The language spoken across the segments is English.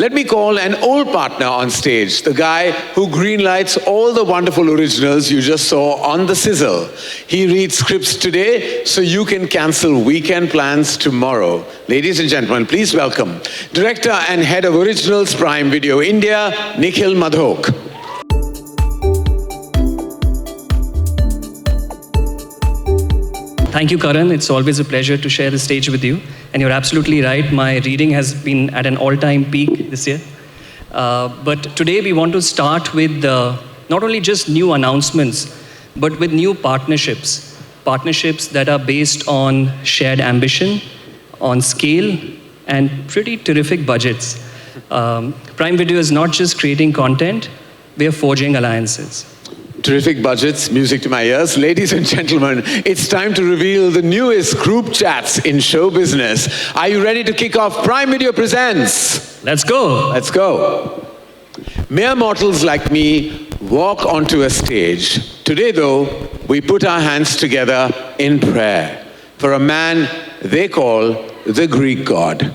let me call an old partner on stage, the guy who greenlights all the wonderful originals you just saw on the sizzle. He reads scripts today so you can cancel weekend plans tomorrow. Ladies and gentlemen, please welcome Director and Head of Originals, Prime Video India, Nikhil Madhok. Thank you, Karan. It's always a pleasure to share the stage with you. And you're absolutely right, my reading has been at an all-time peak this year. But today we want to start with not only just new announcements, but with new partnerships. Partnerships that are based on shared ambition, on scale, and pretty terrific budgets. Prime Video is not just creating content, we are forging alliances. Terrific budgets, music to my ears. Ladies and gentlemen, it's time to reveal the newest group chats in show business. Are you ready to kick off Prime Video Presents? Let's go. Let's go. Mere mortals like me walk onto a stage. Today, though, we put our hands together in prayer for a man they call the Greek god.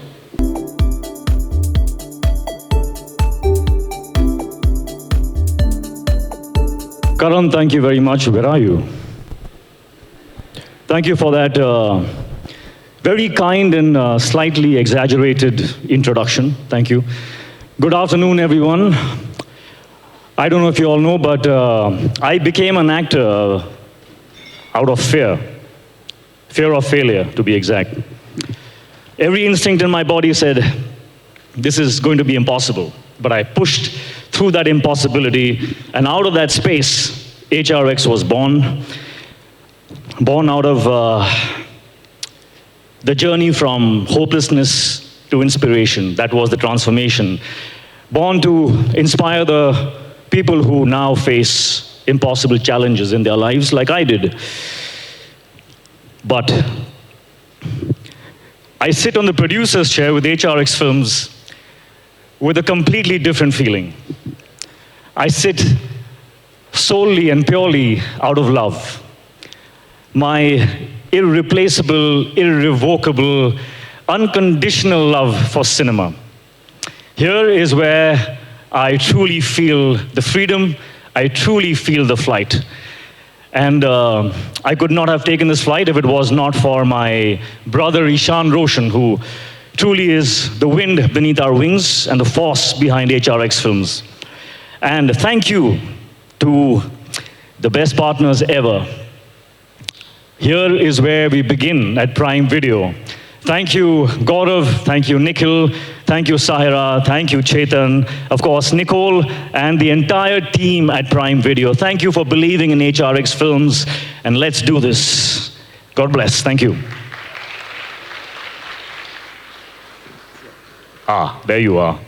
Karan, thank you very much. Where are you? Thank you for that very kind and slightly exaggerated introduction. Thank you. Good afternoon, everyone. I don't know if you all know, but I became an actor out of fear. Fear of failure, to be exact. Every instinct in my body said, this is going to be impossible. But I pushed through that impossibility, and out of that space, HRX was born. Born out of the journey from hopelessness to inspiration. That was the transformation. Born to inspire the people who now face impossible challenges in their lives like I did. But I sit on the producer's chair with HRX Films with a completely different feeling. I sit solely and purely out of love. My irreplaceable, irrevocable, unconditional love for cinema. Here is where I truly feel the freedom, I truly feel the flight. And I could not have taken this flight if it was not for my brother Ishan Roshan, who truly is the wind beneath our wings and the force behind HRX Films. And thank you to the best partners ever. Here is where we begin at Prime Video. Thank you, Gaurav. Thank you, Nikhil. Thank you, Sahira. Thank you, Chetan. Of course, Nicole and the entire team at Prime Video. Thank you for believing in HRX Films. And let's do this. God bless. Thank you. Ah, there you are.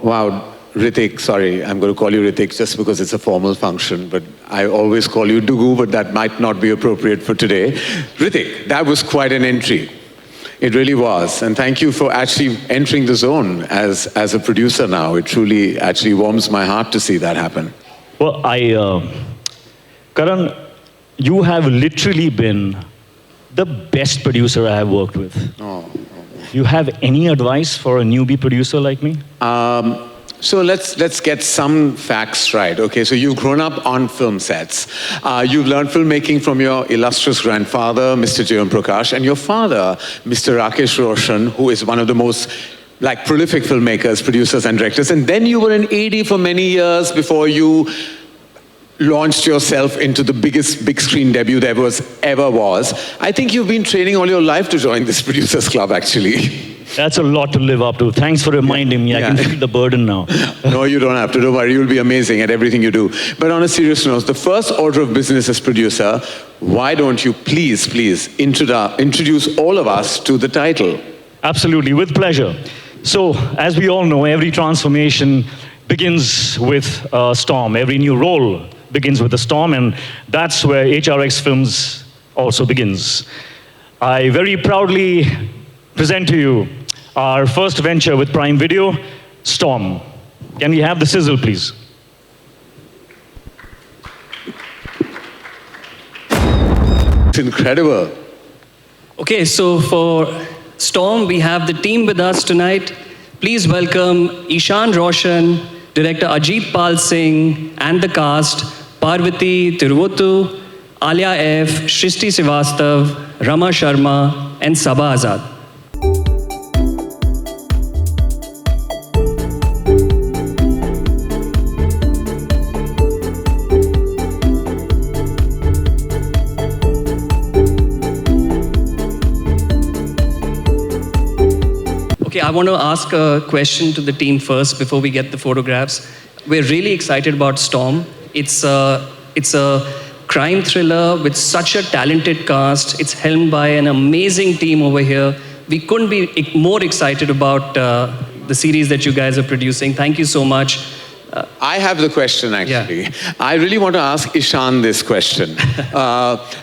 Wow, Hrithik, sorry, I'm going to call you Hrithik just because it's a formal function, but I always call you Dugu, but that might not be appropriate for today. Hrithik, that was quite an entry. It really was. And thank you for actually entering the zone as a producer now. It truly actually warms my heart to see that happen. Well, Karan, you have literally been the best producer I have worked with. Oh. You have any advice for a newbie producer like me? So let's get some facts right. Okay, so you've grown up on film sets. You've learned filmmaking from your illustrious grandfather, Mr. Jayam Prakash, and your father, Mr. Rakesh Roshan, who is one of the most prolific filmmakers, producers, and directors. And then you were an AD for many years before you launched yourself into the biggest big screen debut there ever was. I think you've been training all your life to join this producers club, actually. That's a lot to live up to. Thanks for reminding me. I can feel the burden now. No, you don't have to. Don't worry. You'll be amazing at everything you do. But on a serious note, the first order of business as producer, why don't you please introduce all of us to the title? Absolutely, with pleasure. So, as we all know, every transformation begins with a storm. Every new role begins with a storm, and that's where HRX Films also begins. I very proudly present to you our first venture with Prime Video, Storm. Can we have the sizzle, please? It's incredible. Okay, so for Storm, we have the team with us tonight. Please welcome Ishan Roshan, director Ajit Pal Singh, and the cast, Parvati Tiruvuttu, Alia F., Shristi Srivastav, Rama Sharma, and Sabha Azad. Okay, I want to ask a question to the team first before we get the photographs. We're really excited about Storm. It's a crime thriller with such a talented cast. It's helmed by an amazing team over here. We couldn't be more excited about the series that you guys are producing. Thank you so much. I have the question actually. Yeah. I really want to ask Ishan this question.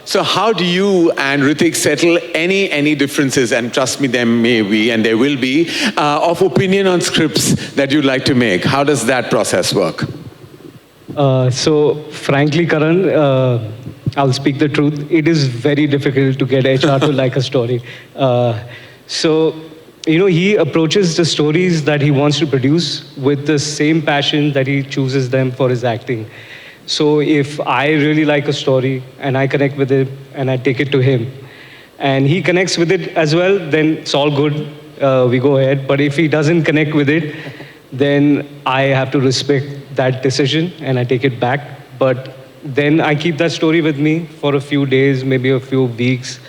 So how do you and Hrithik settle any differences, and trust me, there may be and there will be, of opinion on scripts that you'd like to make? How does that process work? So frankly, Karan, I'll speak the truth. It is very difficult to get HR to like a story. He approaches the stories that he wants to produce with the same passion that he chooses them for his acting. So if I really like a story and I connect with it and I take it to him and he connects with it as well, then it's all good. We go ahead. But if he doesn't connect with it, then I have to respect that decision and I take it back. But then I keep that story with me for a few days, maybe a few weeks,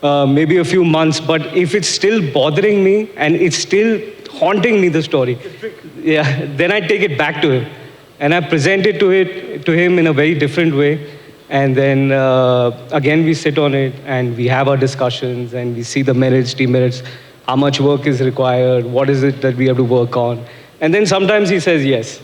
maybe a few months. But if it's still bothering me and it's still haunting me, the story, yeah, then I take it back to him and I present it to him in a very different way. And then again, we sit on it and we have our discussions and we see the merits, demerits, how much work is required, what is it that we have to work on. And then sometimes he says yes.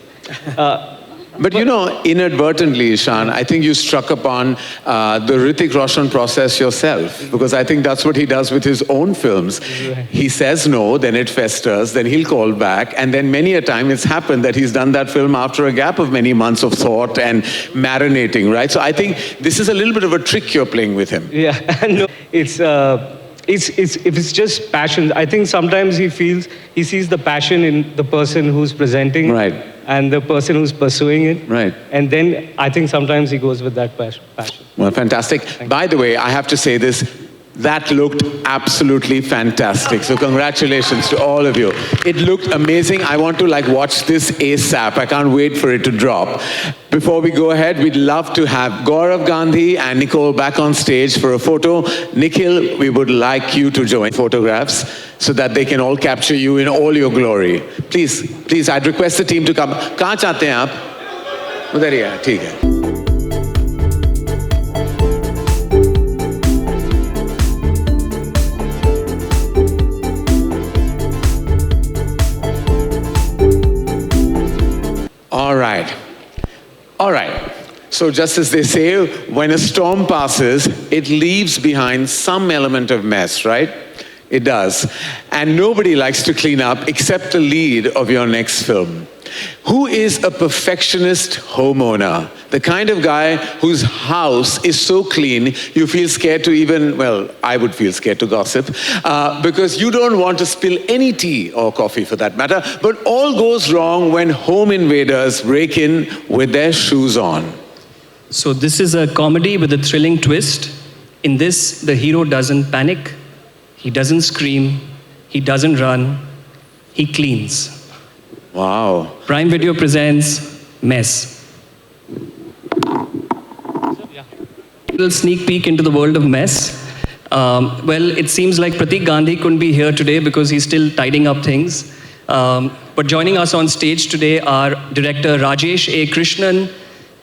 But you know, inadvertently, Ishan, I think you struck upon the Hrithik Roshan process yourself, because I think that's what he does with his own films. He says no, then it festers, then he'll call back, and then many a time it's happened that he's done that film after a gap of many months of thought and marinating, right? So I think this is a little bit of a trick you're playing with him. Yeah, no, if it's just passion, I think sometimes he sees the passion in the person who's presenting, right, and the person who's pursuing it, right, and then I think sometimes he goes with that passion. Well, fantastic. By the way, I have to say this. That looked absolutely fantastic. So congratulations to all of you. It looked amazing. I want to watch this ASAP. I can't wait for it to drop. Before we go ahead, we'd love to have Gaurav Gandhi and Nicole back on stage for a photo. Nikhil, we would like you to join photographs so that they can all capture you in all your glory. Please, I'd request the team to come. कहाँ चाहते हैं आप? उधर ही है, ठीक है. All right. So just as they say, when a storm passes, it leaves behind some element of mess, right? It does. And nobody likes to clean up except the lead of your next film. Who is a perfectionist homeowner? The kind of guy whose house is so clean, you feel scared to even, well, I would feel scared to gossip, because you don't want to spill any tea or coffee for that matter, but all goes wrong when home invaders break in with their shoes on. So this is a comedy with a thrilling twist. In this, the hero doesn't panic, he doesn't scream, he doesn't run, he cleans. Wow. Prime Video presents Mess. A little sneak peek into the world of Mess. Well, it seems like Pratik Gandhi couldn't be here today because he's still tidying up things. But joining us on stage today are director Rajesh A. Krishnan,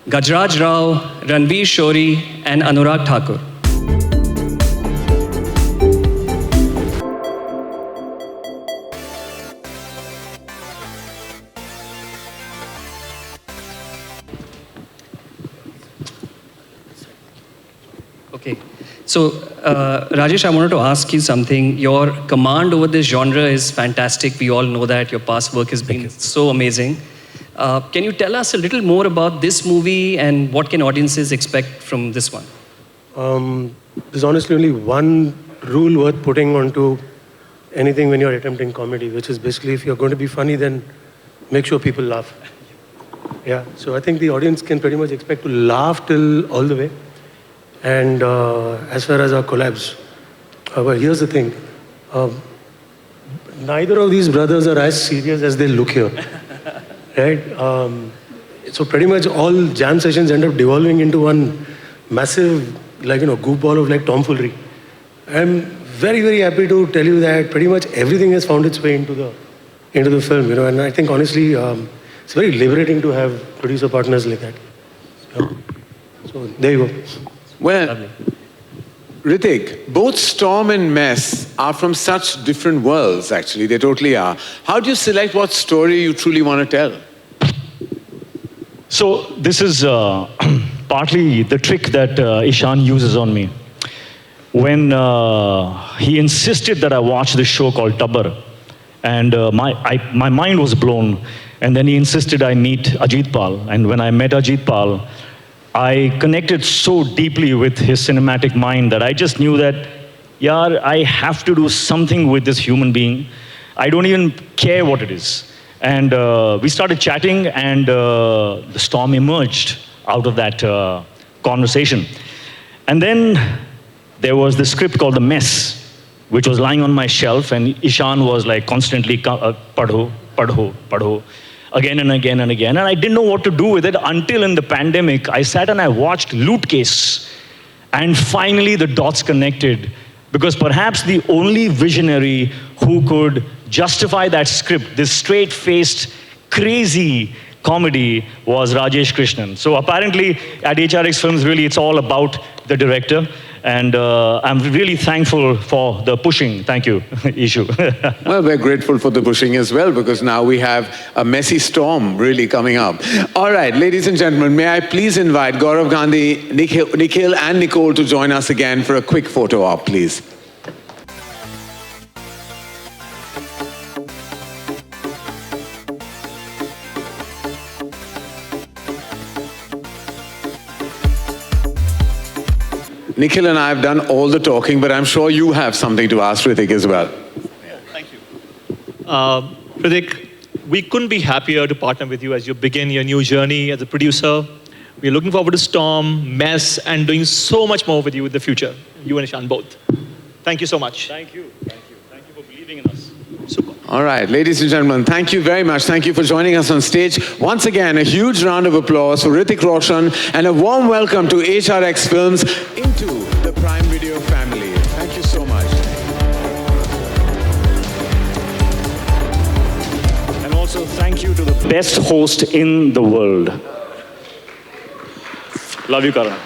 Gajraj Rao, Ranveer Shori, and Anurag Thakur. Okay, so Rajesh, I wanted to ask you something. Your command over this genre is fantastic. We all know that. Your past work has been so amazing. Can you tell us a little more about this movie and what can audiences expect from this one? There's honestly only one rule worth putting onto anything when you're attempting comedy, which is basically if you're going to be funny, then make sure people laugh. Yeah, so I think the audience can pretty much expect to laugh till all the way. And as far as our collabs, well, here's the thing. Neither of these brothers are as serious as they look here, right? So pretty much all jam sessions end up devolving into one massive, goofball of like tomfoolery. I'm very, very happy to tell you that pretty much everything has found its way into the film, and I think honestly, it's very liberating to have producer partners like that. So there you go. Well, Lovely. Ritik, both Storm and Mess are from such different worlds, actually. They totally are. How do you select what story you truly want to tell? So this is partly the trick that Ishan uses on me. When he insisted that I watch this show called Tabbar, and my mind was blown. And then he insisted I meet Ajit Pal. And when I met Ajit Pal, I connected so deeply with his cinematic mind that I just knew that, yaar, I have to do something with this human being. I don't even care what it is. And we started chatting, and the Storm emerged out of that conversation. And then there was this script called The Mess, which was lying on my shelf, and Ishan was like constantly, padho, padho, padho, again and again and again. And I didn't know what to do with it until in the pandemic, I sat and I watched Loot Case. And finally the dots connected, because perhaps the only visionary who could justify that script, this straight-faced, crazy comedy, was Rajesh Krishnan. So apparently at HRX Films, really it's all about the director. And I'm really thankful for the pushing. Thank you, Ishu. Well, we're grateful for the pushing as well, because now we have a messy Storm really coming up. All right, ladies and gentlemen, may I please invite Gaurav Gandhi, Nikhil and Nicole to join us again for a quick photo op, please. Nikhil and I have done all the talking, but I'm sure you have something to ask Ritik as well. Thank you. Ritik, we couldn't be happier to partner with you as you begin your new journey as a producer. We're looking forward to Storm, Mess, and doing so much more with you in the future. You and Ishan both. Thank you so much. Thank you. Thank you. Thank you for believing in us. Super. All right, ladies and gentlemen, thank you very much. Thank you for joining us on stage. Once again, a huge round of applause for Ritik Roshan and a warm welcome to HRX Films into the Prime Video family. Thank you so much. And also thank you to the best host in the world. Love you, Karan.